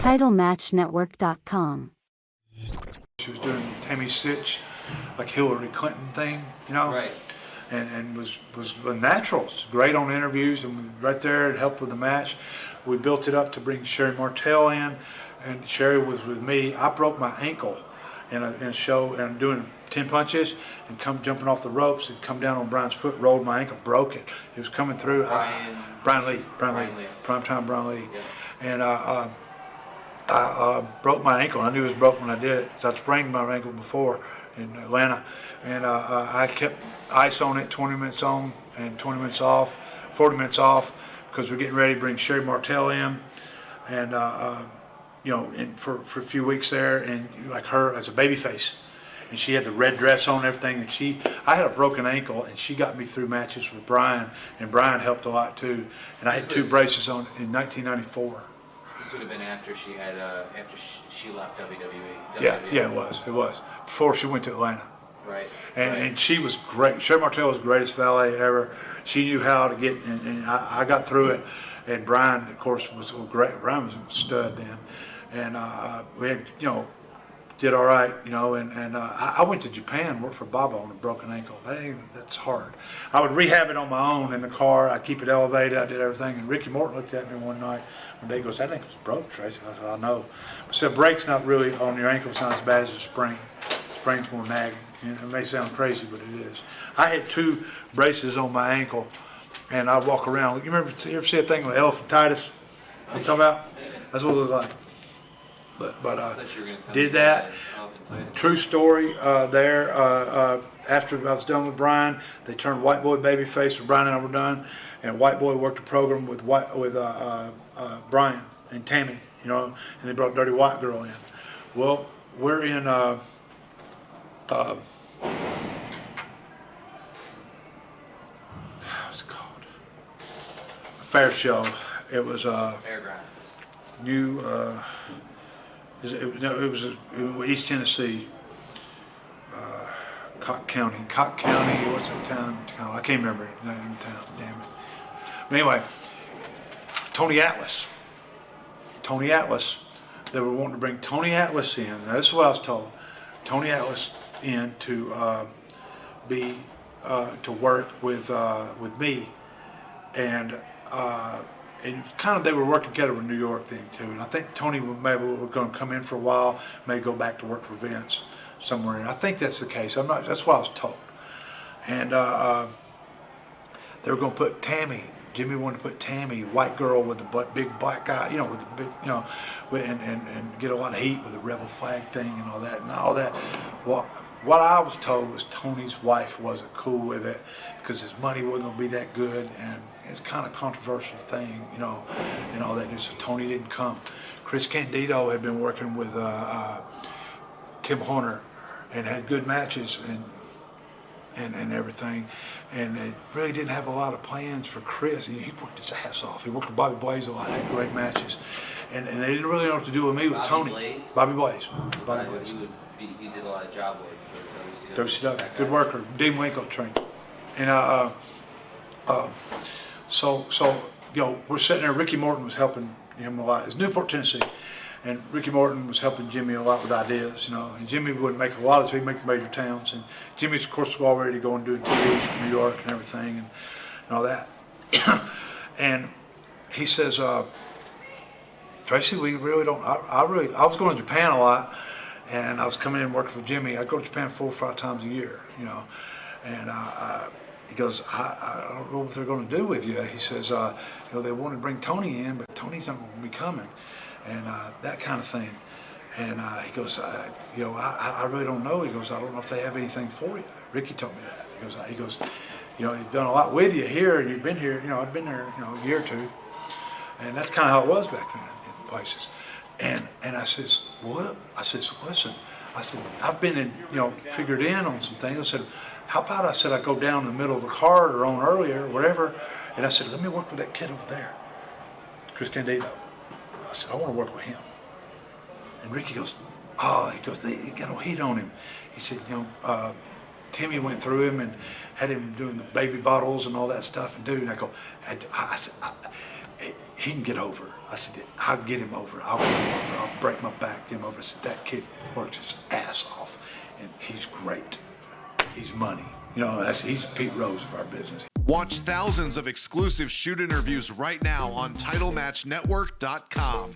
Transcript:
TitleMatchNetwork.com. She was doing the Tammy Sitch, like Hillary Clinton thing, you know? Right. And was a natural. It's great on interviews, and right there it helped with the match. We built it up to bring Sherri Martel in, and Sherri was with me. I broke my ankle in a show, and doing 10 punches and jumping off the ropes and come down on Brian's foot, rolled my ankle, broke it. It was coming through. Brian Lee. Primetime Brian Lee. Yeah. And I broke my ankle. I knew it was broke when I did it. So I sprained my ankle before in Atlanta, and I kept ice on it, 20 minutes on and 20 minutes off, 40 minutes off, because we're getting ready to bring Sherri Martel in, and for a few weeks there, and like her as a baby face, and she had the red dress on and everything, and I had a broken ankle, and she got me through matches with Brian, and Brian helped a lot too, and I had 2 braces on in 1994. This would have been after she had after she left WWE. Yeah, it was before she went to Atlanta. Right. And she was great. Sherri Martel was the greatest valet ever. She knew how to get, and I got through it. And Brian, of course, was great. Brian was a stud then, and we had, did all right, And I went to Japan, worked for Baba on a broken ankle. That's hard. I would rehab it on my own in the car. I keep it elevated. I did everything. And Ricky Morton looked at me one night. One day he goes, "That ankle's broke, Tracy." I said, "I know." I said, "A break's not really on your ankle. It's not as bad as a sprain. Sprain's more nagging." It may sound crazy, but it is. I had 2 braces on my ankle, and I'd walk around. You ever see a thing with elephantitis? You talking about? That's what it looked like. But did that. True story there. After I was done with Brian, they turned White Boy babyface when Brian and I were done, and White Boy worked a program with Brian and Tammy, and they brought Dirty White Girl in. Well, we're in what's it called? A fair show. It was Fairgrounds. New. It was East Tennessee, Cotton County. What's that town? I can't remember the name of the town. Damn it. But anyway, Tony Atlas. They were wanting to bring Tony Atlas in. Now, this is what I was told. Tony Atlas in to work with me, and kind of they were working together with New York thing too. And I think Tony maybe were going to come in for a while, maybe go back to work for Vince somewhere. And I think that's the case. I'm not. That's what I was told. And they were going to put Tammy. Jimmy wanted to put Tammy, white girl with the big black guy, with the big, and get a lot of heat with the rebel flag thing and all that. Well, what I was told was Tony's wife wasn't cool with it because his money wasn't going to be that good, and it's kind of controversial thing, and all that. So Tony didn't come. Chris Candido had been working with Tim Horner and had good matches and everything, and they really didn't have a lot of plans for Chris. He worked his ass off. He worked with Bobby Blaze a lot, had great matches, and they didn't really know what to do with me with Tony. Bobby Blaze. He did a lot of job work for WCW. Good worker. Dean Winkle trained, and so we're sitting there. Ricky Morton was helping him a lot. It's Newport, Tennessee. And Ricky Morton was helping Jimmy a lot with ideas, And Jimmy wouldn't make a lot of it, so he'd make the major towns. And Jimmy's, of course, was already going doing TVs from New York and everything and all that. And he says, "Tracy, we really don't. I was going to Japan a lot, and I was coming in working for Jimmy. I'd go to Japan 4 or 5 times a year, And he goes, I don't know what they're going to do with you." He says, "They want to bring Tony in, but Tony's not going to be coming." And that kind of thing. And he goes, I really don't know. He goes, "I don't know if they have anything for you." Ricky told me that. He goes, "He's done a lot with you here, and you've been here, I've been there, a year or 2. And that's kind of how it was back then in places. And I says, "What?" I says, "Listen," I said, "I've been in, figured in on some things." I said, "How about," I said, "I go down the middle of the card or on earlier, or whatever." And I said, "Let me work with that kid over there, Chris Candido." I said, "I want to work with him." And Ricky goes, "He got no heat on him." He said, Timmy went through him and had him doing the baby bottles and all that stuff. And dude, I go, I said, "He can get over." I said, I'll get him over. I'll get him over. I'll break my back, get him over. I said, that kid works his ass off, and he's great. He's money. You know, he's Pete Rose of our business. Watch thousands of exclusive shoot interviews right now on TitleMatchNetwork.com.